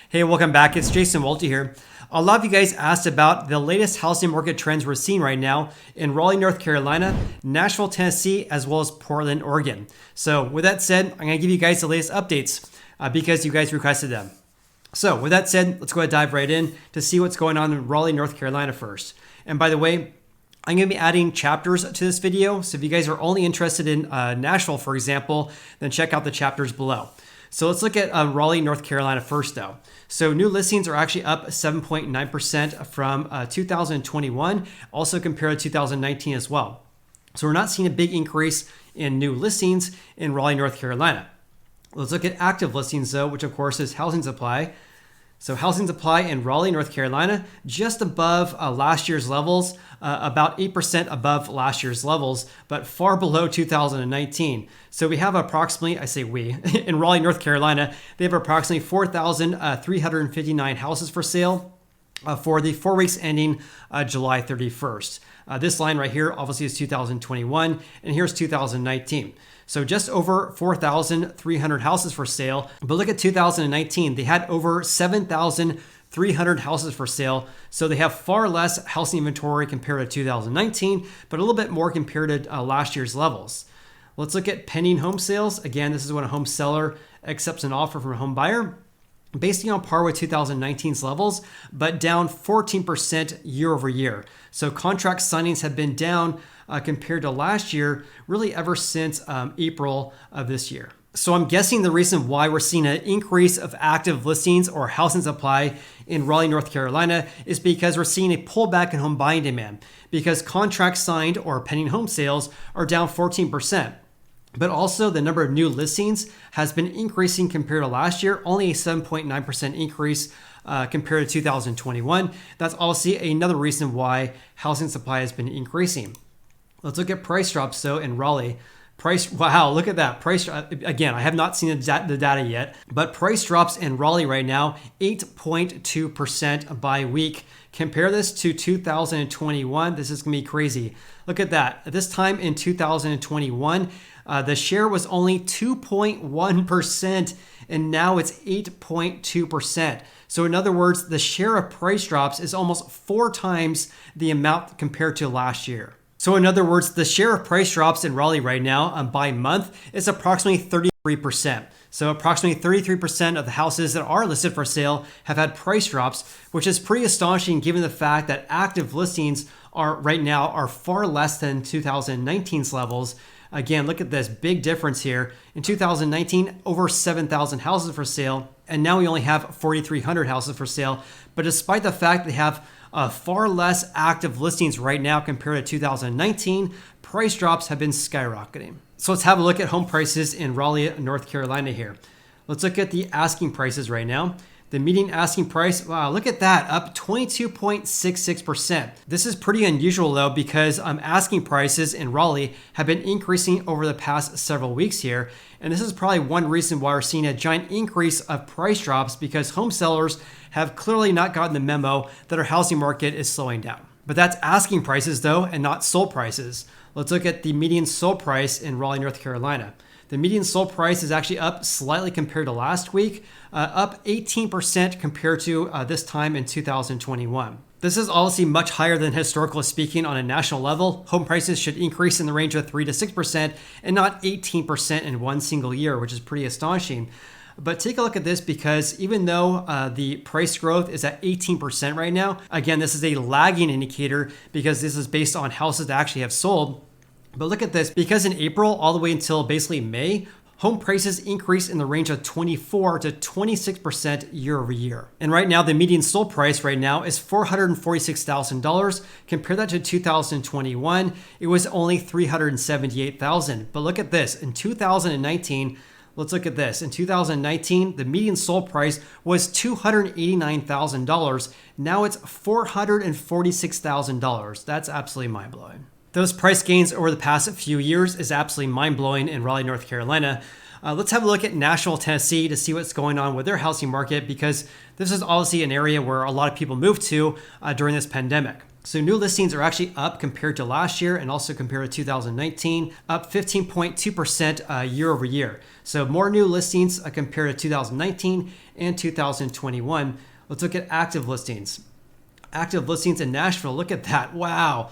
Hey, welcome back. It's Jason Walter here. A lot of you guys asked about the latest housing market trends we're seeing right now in Raleigh, North Carolina, Nashville, Tennessee, as well as Portland, Oregon. So with that said, I'm going to give you guys the latest updates because you guys requested them. So with that said, let's go ahead and dive right in to see what's going on in Raleigh, North Carolina first. And by the way, I'm going to be adding chapters to this video. So if you guys are only interested in Nashville, for example, then check out the chapters below. So let's look at Raleigh, North Carolina first though. So new listings are actually up 7.9% from 2021, also compared to 2019 as well. So we're not seeing a big increase in new listings in Raleigh, North Carolina. Let's look at active listings though, which of course is housing supply. So housing supply in Raleigh, North Carolina, just above last year's levels, about 8% above last year's levels, but far below 2019. So we have approximately, I say we, in Raleigh, North Carolina, they have approximately 4,359 houses for sale for the 4 weeks ending July 31st. This line right here obviously is 2021, and here's 2019. So just over 4,300 houses for sale. But look at 2019, they had over 7,300 houses for sale. So they have far less housing inventory compared to 2019, but a little bit more compared to last year's levels. Let's look at pending home sales. Again, this is when a home seller accepts an offer from a home buyer. Basically on par with 2019's levels, but down 14% year over year. So contract signings have been down compared to last year, really ever since April of this year. So I'm guessing the reason why we're seeing an increase of active listings or housing supply in Raleigh, North Carolina is because we're seeing a pullback in home buying demand because contracts signed or pending home sales are down 14%. But also the number of new listings has been increasing compared to last year, only a 7.9% increase compared to 2021. That's obviously another reason why housing supply has been increasing. Let's look at price drops though in Raleigh. Wow, look at that. Price, again, I have not seen the data yet, but price drops in Raleigh right now, 8.2% by week. Compare this to 2021. This is gonna be crazy. Look at that. At this time in 2021, the share was only 2.1%, and now it's 8.2%. So in other words, the share of price drops is almost 4 times the amount compared to last year. So in other words, the share of price drops in Raleigh right now by month is approximately 33%. So approximately 33% of the houses that are listed for sale have had price drops, which is pretty astonishing given the fact that active listings right now are far less than 2019's levels. Again, look at this big difference here. In 2019, over 7,000 houses for sale, and now we only have 4,300 houses for sale. But despite the fact they have far less active listings right now compared to 2019, price drops have been skyrocketing. So let's have a look at home prices in Raleigh, North Carolina here. Let's look at the asking prices right now. The median asking price, wow, look at that, up 22.66%. This is pretty unusual though because asking prices in Raleigh have been increasing over the past several weeks here. And this is probably one reason why we're seeing a giant increase of price drops because home sellers have clearly not gotten the memo that our housing market is slowing down. But that's asking prices though, and not sold prices. Let's look at the median sold price in Raleigh, North Carolina. The median sold price is actually up slightly compared to last week, up 18% compared to this time in 2021. This is obviously much higher than historically speaking on a national level. Home prices should increase in the range of 3 to 6% and not 18% in one single year, which is pretty astonishing. But take a look at this because even though the price growth is at 18% right now, again, this is a lagging indicator because this is based on houses that actually have sold. But look at this, because in April all the way until basically May, home prices increased in the range of 24 to 26% year over year. And right now, the median sold price right now is $446,000. Compare that to 2021, it was only $378,000. But look at this, in 2019, let's look at this. In 2019, the median sold price was $289,000. Now it's $446,000. That's absolutely mind-blowing. Those price gains over the past few years is absolutely mind-blowing in Raleigh, North Carolina. Let's have a look at Nashville, Tennessee to see what's going on with their housing market because this is obviously an area where a lot of people moved to during this pandemic. So new listings are actually up compared to last year and also compared to 2019, up 15.2% year over year. So more new listings compared to 2019 and 2021. Let's look at active listings. Active listings in Nashville, look at that. Wow,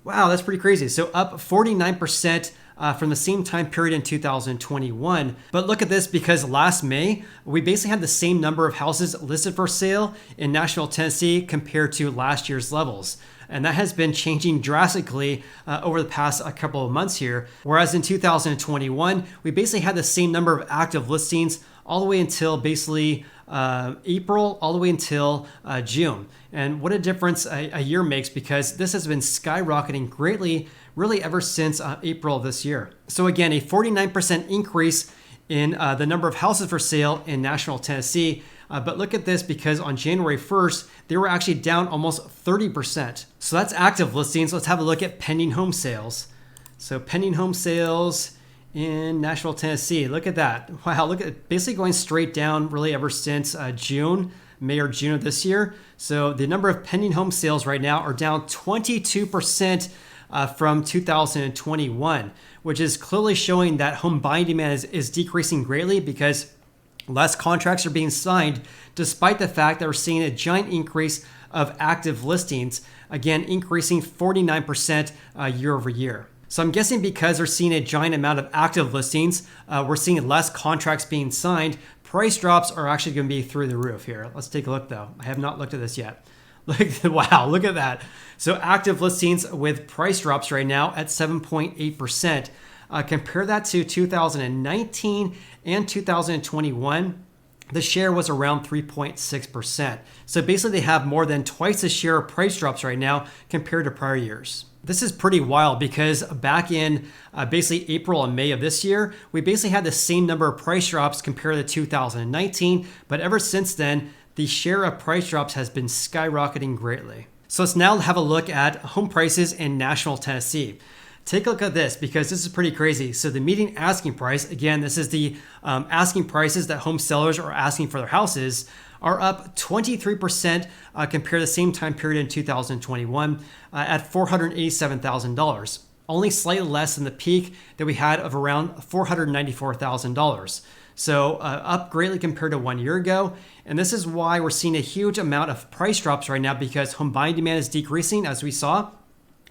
that's pretty crazy. So up 49% from the same time period in 2021. But look at this, because last May, we basically had the same number of houses listed for sale in Nashville, Tennessee compared to last year's levels. And that has been changing drastically over the past couple of months here. Whereas in 2021, we basically had the same number of active listings all the way until basically April, all the way until June. And what a difference a year makes, because this has been skyrocketing greatly, really ever since April of this year. So again, a 49% increase in the number of houses for sale in Nashville, Tennessee. But look at this, because on January 1st, they were actually down almost 30%. So that's active listings. Let's have a look at pending home sales. So pending home sales in Nashville, Tennessee. Look at that. Wow, look at it, basically going straight down really ever since May or June of this year. So the number of pending home sales right now are down 22% from 2021, which is clearly showing that home buying demand is decreasing greatly, because less contracts are being signed, despite the fact that we're seeing a giant increase of active listings, again, increasing 49% year over year. So I'm guessing because they're seeing a giant amount of active listings, we're seeing less contracts being signed. Price drops are actually going to be through the roof here. Let's take a look though. I have not looked at this yet. Wow, look at that. So active listings with price drops right now at 7.8%. Compare that to 2019 and 2021. The share was around 3.6%. So basically they have more than twice the share of price drops right now compared to prior years. This is pretty wild, because back in basically April and May of this year, we basically had the same number of price drops compared to 2019. But ever since then, the share of price drops has been skyrocketing greatly. So let's now have a look at home prices in Nashville, Tennessee. Take a look at this, because this is pretty crazy. So the median asking price, again, this is the asking prices that home sellers are asking for their houses, are up 23% compared to the same time period in 2021 at $487,000. Only slightly less than the peak that we had of around $494,000. So up greatly compared to 1 year ago. And this is why we're seeing a huge amount of price drops right now, because home buying demand is decreasing, as we saw.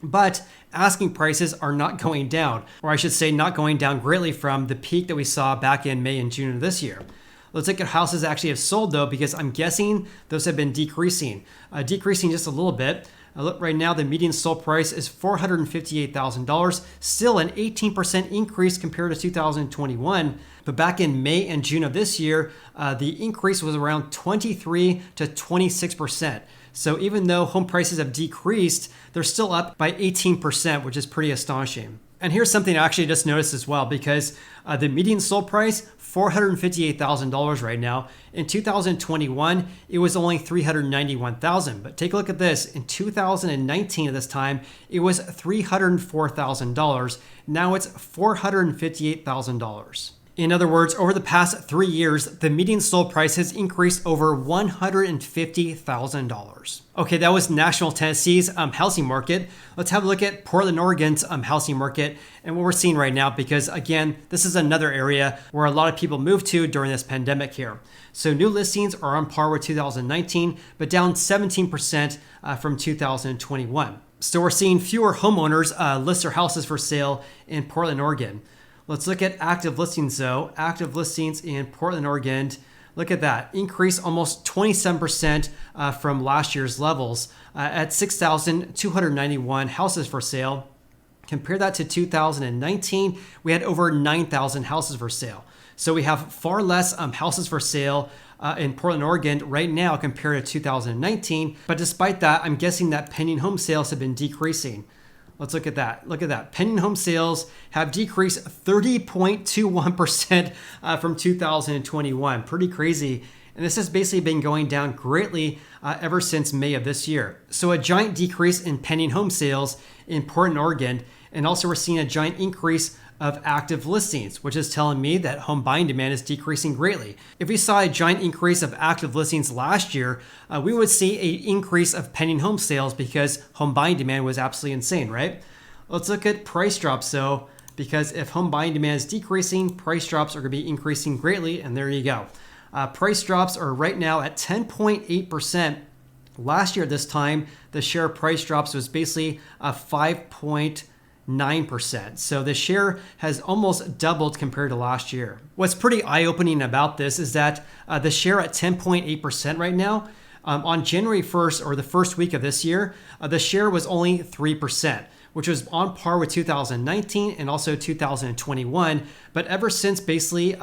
But asking prices are not going down, or I should say not going down greatly from the peak that we saw back in May and June of this year. Let's look at houses that actually have sold though, because I'm guessing those have been decreasing just a little bit. Look, right now the median sold price is $458,000, still an 18% increase compared to 2021. But back in May and June of this year, the increase was around 23 to 26%. So even though home prices have decreased, they're still up by 18%, which is pretty astonishing. And here's something I actually just noticed as well, because the median sold price, $458,000 right now. In 2021, it was only $391,000. But take a look at this. In 2019 at this time, it was $304,000. Now it's $458,000. In other words, over the past 3 years, the median sold price has increased over $150,000. Okay, that was Nashville, Tennessee's housing market. Let's have a look at Portland, Oregon's housing market and what we're seeing right now, because again, this is another area where a lot of people moved to during this pandemic here. So new listings are on par with 2019, but down 17% from 2021. So we're seeing fewer homeowners list their houses for sale in Portland, Oregon. Let's look at active listings though. Active listings in Portland, Oregon. Look at that. Increase almost 27% from last year's levels at 6,291 houses for sale. Compare that to 2019, we had over 9,000 houses for sale. So we have far less houses for sale in Portland, Oregon right now compared to 2019. But despite that, I'm guessing that pending home sales have been decreasing. Let's look at that. Look at that. Pending home sales have decreased 30.21% from 2021. Pretty crazy. And this has basically been going down greatly ever since May of this year. So a giant decrease in pending home sales in Portland, Oregon. And also we're seeing a giant increase of active listings, which is telling me that home buying demand is decreasing greatly. If we saw a giant increase of active listings last year, we would see an increase of pending home sales because home buying demand was absolutely insane, right? Let's look at price drops though, because if home buying demand is decreasing, price drops are going to be increasing greatly, and there you go. Price drops are right now at 10.8%. Last year at this time, the share of price drops was basically 5.9%. So the share has almost doubled compared to last year. What's pretty eye-opening about this is that the share at 10.8% right now, on January 1st or the first week of this year, the share was only 3%. Which was on par with 2019 and also 2021. But ever since basically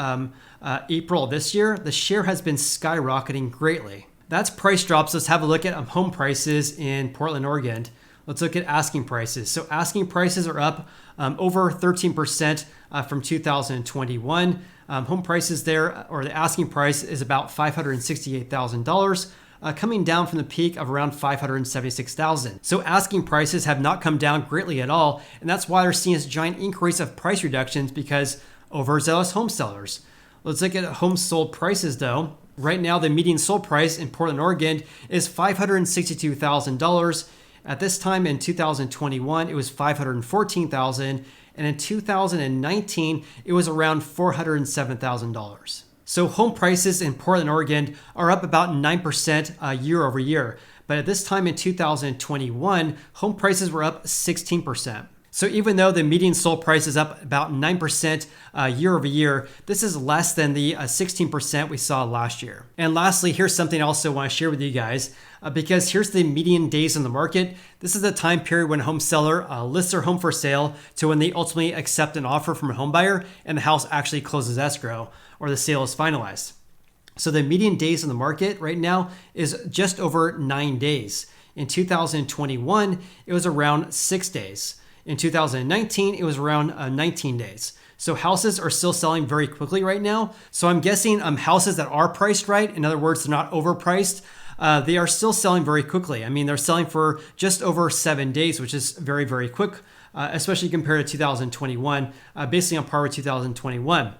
April of this year, the share has been skyrocketing greatly. That's price drops. Let's have a look at home prices in Portland, Oregon. Let's look at asking prices. So asking prices are up over 13% from 2021. Home prices there, or the asking price is about $568,000. Coming down from the peak of around $576,000. So asking prices have not come down greatly at all, and that's why they're seeing this giant increase of price reductions because overzealous home sellers. Let's look at home sold prices though. Right now, the median sold price in Portland, Oregon is $562,000. At this time in 2021, it was $514,000, and in 2019, it was around $407,000. So home prices in Portland, Oregon are up about 9% year over year. But at this time in 2021, home prices were up 16%. So even though the median sold price is up about 9% year over year, this is less than the 16% we saw last year. And lastly, here's something I also want to share with you guys, because here's the median days on the market. This is the time period when a home seller lists their home for sale to when they ultimately accept an offer from a home buyer and the house actually closes escrow or the sale is finalized. So the median days on the market right now is just over 9 days. In 2021, it was around 6 days. In 2019, it was around 19 days. So houses are still selling very quickly right now. So I'm guessing houses that are priced right, in other words, they're not overpriced, they are still selling very quickly. I mean, they're selling for just over 7 days, which is very, very quick, especially compared to 2021, basically on par with 2021.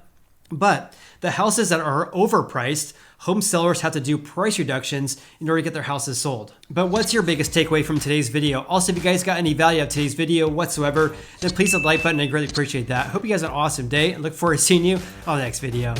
But the houses that are overpriced, home sellers have to do price reductions in order to get their houses sold. But what's your biggest takeaway from today's video? Also, if you guys got any value out of today's video whatsoever, then please hit the like button. I greatly appreciate that. Hope you guys have an awesome day and look forward to seeing you on the next video.